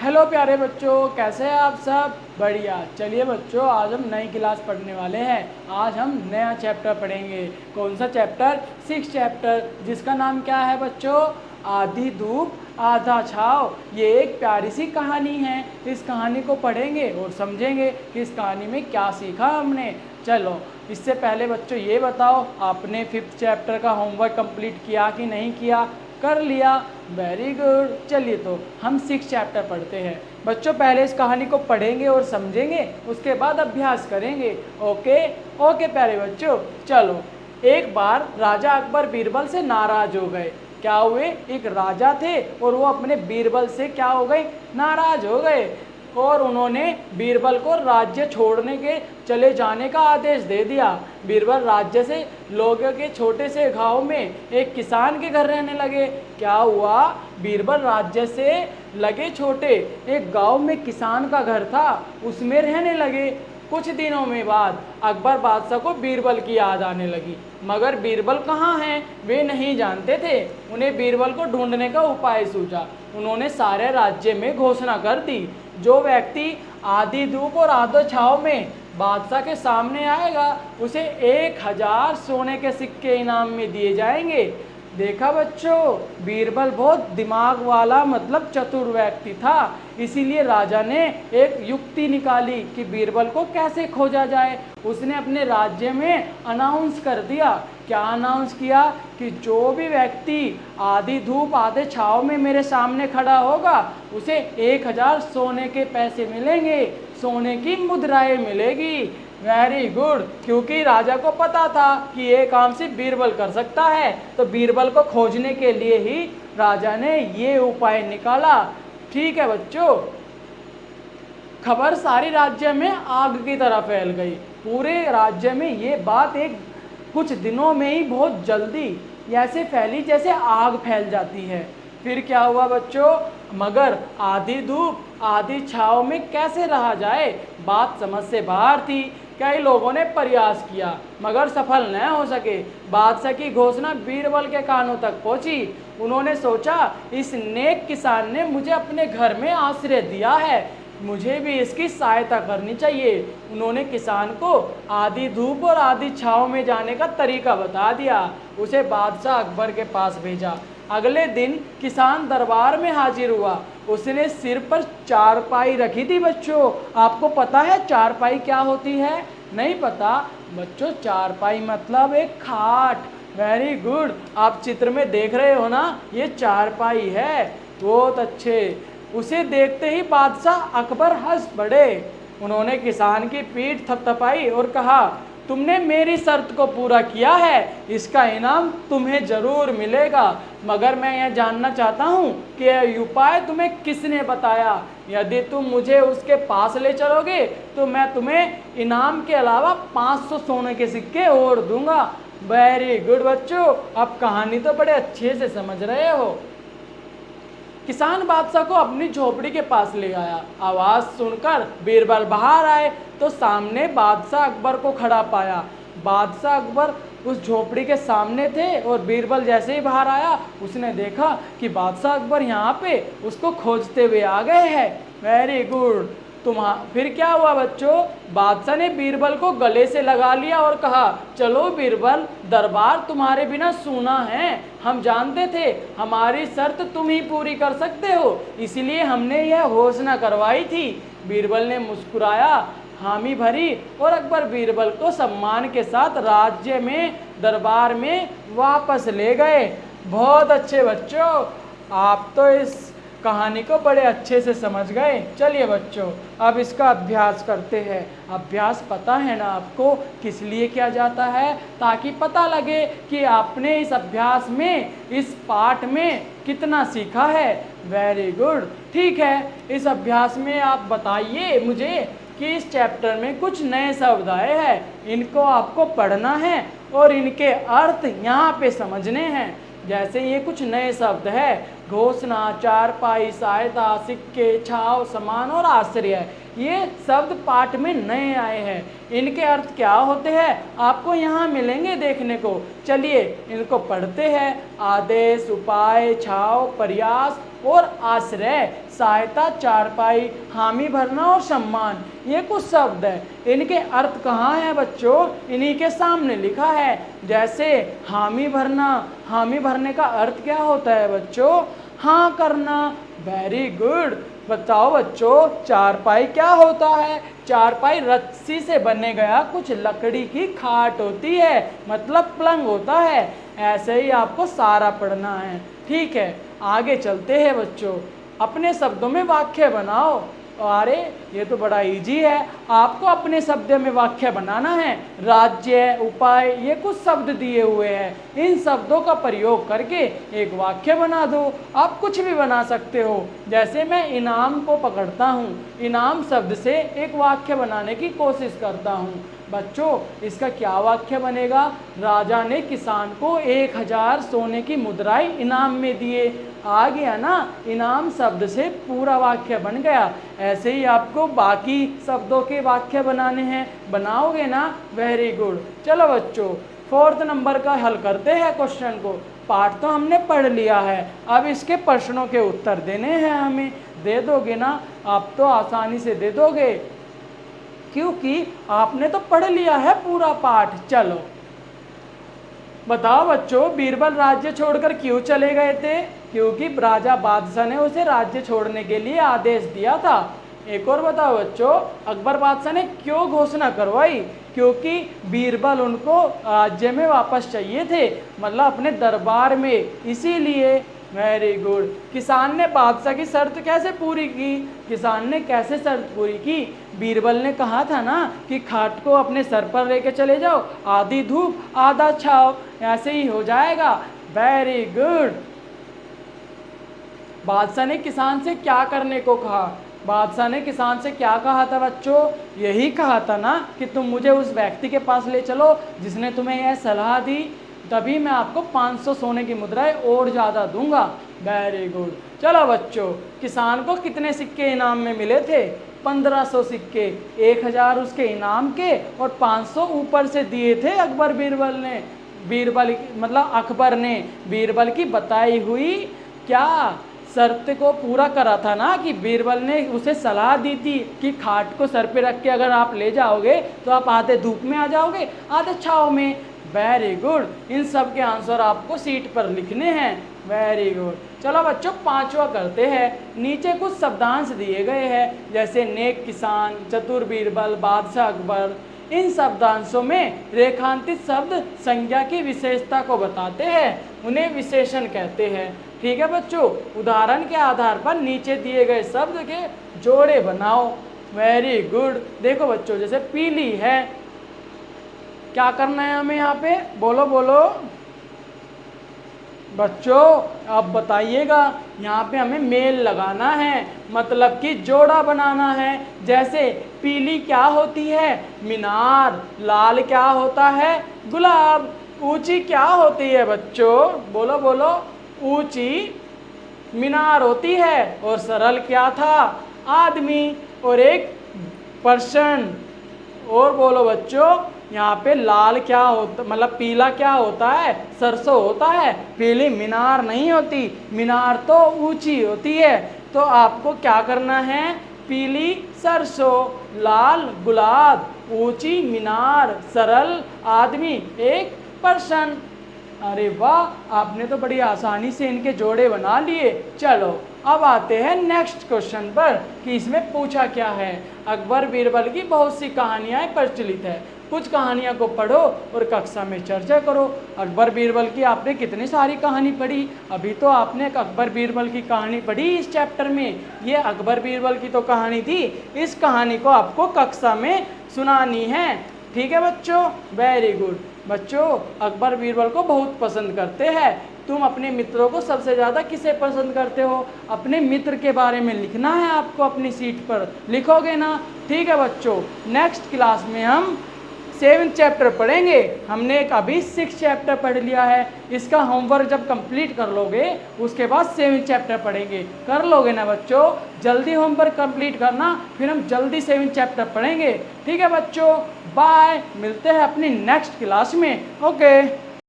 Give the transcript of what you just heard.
Hello प्यारे बच्चों, कैसे हैं आप सब? बढ़िया। चलिए बच्चों, आज हम नई क्लास पढ़ने वाले हैं। आज हम नया चैप्टर पढ़ेंगे। कौन सा चैप्टर? 6 चैप्टर, जिसका नाम क्या है बच्चों? आधी धूप आधा छाव। ये एक प्यारी सी कहानी है। इस कहानी को पढ़ेंगे और समझेंगे कि इस कहानी में क्या सीखा हमने। चलो, इससे पहले बच्चों ये बताओ, आपने 5th चैप्टर का होमवर्क कंप्लीट किया कि नहीं किया? कर लिया। Very good. चलिए तो हम 6 चैप्टर पढ़ते हैं। बच्चों पहले इस कहानी को पढ़ेंगे और समझेंगे, उसके बाद अभ्यास करेंगे। ओके ओके प्यारे बच्चों, चलो। एक बार राजा अकबर बीरबल से नाराज हो गए। क्या हुए? एक राजा थे और वो अपने बीरबल से क्या हो गए? नाराज हो गए। और उन्होंने बीरबल को राज्य छोड़ने के चले जाने का आदेश दे दिया। बीरबल राज्य से लोगों के छोटे से गांव में एक किसान के घर रहने लगे। क्या हुआ? बीरबल राज्य से लगे छोटे एक गांव में किसान का घर था, उसमें रहने लगे। कुछ दिनों में बाद अकबर बादशाह को बीरबल की याद आने लगी, मगर बीरबल कहाँ हैं वे नहीं जानते थे। उन्हें बीरबल को ढूंढने का उपाय सूझा। उन्होंने सारे राज्य में घोषणा कर दी, जो व्यक्ति आधी धूप और आधो छाव में बादशाह के सामने आएगा, उसे 1000 सोने के सिक्के इनाम में दिए जाएंगे। देखा बच्चों, बीरबल बहुत दिमाग वाला मतलब चतुर व्यक्ति था। इसीलिए राजा ने एक युक्ति निकाली कि बीरबल को कैसे खोजा जाए। उसने अपने राज्य में अनाउंस कर दिया। क्या अनाउंस किया? कि जो भी व्यक्ति आधी धूप आधे छाव में मेरे सामने खड़ा होगा, उसे 1000 सोने के पैसे मिलेंगे, सोने की मुद्राएं मिलेगी। Very good. क्योंकि राजा को पता था कि ये काम सिर्फ बीरबल कर सकता है, तो बीरबल को खोजने के लिए ही राजा ने ये उपाय निकाला। ठीक है बच्चों, खबर सारी राज्य में आग की तरह फैल गई। पूरे राज्य में ये बात एक कुछ दिनों में ही बहुत जल्दी ऐसे फैली जैसे आग फैल जाती है। फिर क्या हुआ बच्चों? मगर आधी धूप आधी छाव में कैसे रहा जाए, बात समझ से बाहर थी। कई लोगों ने प्रयास किया, मगर सफल न हो सके। बादशाह की घोषणा बीरबल के कानों तक पहुंची। उन्होंने सोचा, इस नेक किसान ने मुझे अपने घर में आश्रय दिया है, मुझे भी इसकी सहायता करनी चाहिए। उन्होंने किसान को आधी धूप और आधी छाव में जाने का तरीका बता दिया। उसे बादशाह अकबर के पास भेजा। अगले दिन किसान दरबार में हाजिर हुआ। उसने सिर पर चारपाई रखी थी। बच्चों, आपको पता है चारपाई क्या होती है? नहीं पता? बच्चों, चारपाई मतलब एक खाट। Very good. आप चित्र में देख रहे हो ना, ये चारपाई है। बहुत अच्छे। उसे देखते ही बादशाह अकबर हंस पड़े। उन्होंने किसान की पीठ थपथपाई और कहा, तुमने मेरी शर्त को पूरा किया है, इसका इनाम तुम्हें जरूर मिलेगा। मगर मैं यह जानना चाहता हूँ कि यह उपाय तुम्हें किसने बताया। यदि तुम मुझे उसके पास ले चलोगे तो मैं तुम्हें इनाम के अलावा 500 सोने के सिक्के और दूंगा। वेरी गुड बच्चों, अब कहानी तो बड़े अच्छे से समझ रहे हो। किसान बादशाह को अपनी झोपड़ी के पास ले आया। आवाज़ सुनकर बीरबल बाहर आए तो सामने बादशाह अकबर को खड़ा पाया। बादशाह अकबर उस झोपड़ी के सामने थे और बीरबल जैसे ही बाहर आया, उसने देखा कि बादशाह अकबर यहाँ पे उसको खोजते हुए आ गए हैं। Very good. फिर क्या हुआ बच्चों? बादशाह ने बीरबल को गले से लगा लिया और कहा, चलो बीरबल, दरबार तुम्हारे बिना सूना है। हम जानते थे हमारी शर्त तुम ही पूरी कर सकते हो, इसलिए हमने यह घोषणा करवाई थी। बीरबल ने मुस्कुराया, हामी भरी और अकबर बीरबल को सम्मान के साथ राज्य में दरबार में वापस ले गए। बहुत अच्छे बच्चों, आप तो इस कहानी को बड़े अच्छे से समझ गए। चलिए बच्चों, अब इसका अभ्यास करते हैं। अभ्यास पता है ना आपको किस लिए किया जाता है? ताकि पता लगे कि आपने इस अभ्यास में, इस पाठ में कितना सीखा है। Very good. ठीक है, इस अभ्यास में आप बताइए मुझे कि इस चैप्टर में कुछ नए शब्द आए हैं। इनको आपको पढ़ना है और इनके अर्थ यहाँ पे समझने हैं। जैसे ये कुछ नए शब्द है, घोषणा, चारपाई, सहायता, सिक्के, छाव, समान और आश्रय, ये शब्द पाठ में नए आए हैं। इनके अर्थ क्या होते हैं आपको यहाँ मिलेंगे देखने को। चलिए इनको पढ़ते हैं। आदेश, उपाय, छाव, प्रयास और आश्रय, सहायता, चारपाई, हामी भरना और सम्मान, ये कुछ शब्द हैं। इनके अर्थ कहाँ हैं बच्चों? इन्हीं के सामने लिखा है। जैसे हामी भरना, हामी भरने का अर्थ क्या होता है बच्चों? हाँ करना। Very good. बताओ बच्चों, चारपाई क्या होता है? चारपाई रस्सी से बने गया कुछ लकड़ी की खाट होती है, मतलब पलंग होता है। ऐसे ही आपको सारा पढ़ना है, ठीक है। आगे चलते हैं बच्चों, अपने शब्दों में वाक्य बनाओ। अरे ये तो बड़ा इजी है, आपको अपने शब्द में वाक्य बनाना है। राज्य, उपाय, ये कुछ शब्द दिए हुए हैं, इन शब्दों का प्रयोग करके एक वाक्य बना दो। आप कुछ भी बना सकते हो। जैसे मैं इनाम को पकड़ता हूँ, इनाम शब्द से एक वाक्य बनाने की कोशिश करता हूँ। बच्चों इसका क्या वाक्य बनेगा? राजा ने किसान को 1000 सोने की मुद्राएं इनाम में दिए। आ गया ना, इनाम शब्द से पूरा वाक्य बन गया। ऐसे ही आपको बाकी शब्दों के वाक्य बनाने हैं, बनाओगे ना? Very good. चलो बच्चों 4th नंबर का हल करते हैं क्वेश्चन को। पाठ तो हमने पढ़ लिया है, अब इसके प्रश्नों के उत्तर देने हैं हमें। दे दोगे ना? आप तो आसानी से दे दोगे, क्योंकि आपने तो पढ़ लिया है पूरा पाठ। चलो बताओ बच्चों, बीरबल राज्य छोड़कर क्यों चले गए थे? क्योंकि राजा बादशाह ने उसे राज्य छोड़ने के लिए आदेश दिया था। एक और बताओ बच्चों, अकबर बादशाह ने क्यों घोषणा करवाई? क्योंकि बीरबल उनको राज्य में वापस चाहिए थे, मतलब अपने दरबार में, इसीलिए। Very good. किसान ने बादशाह की शर्त कैसे पूरी की? किसान ने कैसे शर्त पूरी की? बीरबल ने कहा था ना कि खाट को अपने सर पर लेके चले जाओ, आधी धूप आधा छाव, ऐसे ही हो जाएगा। Very good. बादशाह ने किसान से क्या करने को कहा? बादशाह ने किसान से क्या कहा था बच्चों? यही कहा था ना कि तुम मुझे उस व्यक्ति के पास ले चलो जिसने तुम्हें यह सलाह दी, तभी मैं आपको 500 सोने की मुद्राएं और ज़्यादा दूंगा। Very good. चलो बच्चों, किसान को कितने सिक्के इनाम में मिले थे? 1500 सिक्के। 1000 उसके इनाम के और 500 ऊपर से दिए थे अकबर बीरबल ने, बीरबल मतलब अकबर ने बीरबल की बताई हुई क्या शर्त को पूरा करा था ना, कि बीरबल ने उसे सलाह दी थी कि खाट को सर पे रख के अगर आप ले जाओगे तो आप आधे धूप में आ जाओगे, आधे छाव में। Very good. इन सब के आंसर आपको सीट पर लिखने हैं। Very good. चलो बच्चों 5वां करते हैं। नीचे कुछ शब्दांश दिए गए हैं, जैसे नेक किसान, चतुर बीरबल, बादशाह अकबर। इन शब्दांशों में रेखांकित शब्द संज्ञा की विशेषता को बताते हैं, उन्हें विशेषण कहते हैं। ठीक है बच्चों, उदाहरण के आधार पर नीचे दिए गए शब्द के जोड़े बनाओ। Very good. देखो बच्चों, जैसे पीली है, क्या करना है हमें यहाँ पे? बोलो बोलो बच्चों, अब बताइएगा। यहाँ पे हमें मेल लगाना है, मतलब कि जोड़ा बनाना है। जैसे पीली क्या होती है? मीनार। लाल क्या होता है? गुलाब। ऊंची क्या होती है बच्चों? बोलो बोलो। ऊंची मीनार होती है। और सरल क्या था? आदमी। और एक पर्सन। और बोलो बच्चों, यहाँ पे लाल क्या होता, मतलब पीला क्या होता है? सरसों होता है। पीली मीनार नहीं होती, मीनार तो ऊंची होती है। तो आपको क्या करना है? पीली सरसों, लाल गुलाब, ऊंची मीनार, सरल आदमी, एक पर्सन। अरे वाह, आपने तो बड़ी आसानी से इनके जोड़े बना लिए। चलो अब आते हैं नेक्स्ट क्वेश्चन पर कि इसमें पूछा क्या है। अकबर बीरबल की बहुत सी कहानियाँ प्रचलित है, कुछ कहानियों को पढ़ो और कक्षा में चर्चा करो। अकबर बीरबल की आपने कितनी सारी कहानी पढ़ी? अभी तो आपने अकबर बीरबल की कहानी पढ़ी इस चैप्टर में। ये अकबर बीरबल की तो कहानी थी, इस कहानी को आपको कक्षा में सुनानी है। ठीक है बच्चों, वेरी गुड। बच्चों अकबर बीरबल को बहुत पसंद करते हैं। तुम अपने मित्रों को सबसे ज़्यादा किसे पसंद करते हो? अपने मित्र के बारे में लिखना है आपको अपनी सीट पर, लिखोगे ना? ठीक है बच्चों, नेक्स्ट क्लास में हम 7 चैप्टर पढ़ेंगे। हमने एक अभी 6 चैप्टर पढ़ लिया है। इसका होमवर्क जब कंप्लीट कर लोगे उसके बाद 7 चैप्टर पढ़ेंगे। कर लोगे ना बच्चों? जल्दी होमवर्क कंप्लीट करना, फिर हम जल्दी 7 चैप्टर पढ़ेंगे। ठीक है बच्चों, बाय, मिलते हैं अपनी नेक्स्ट क्लास में। ओके।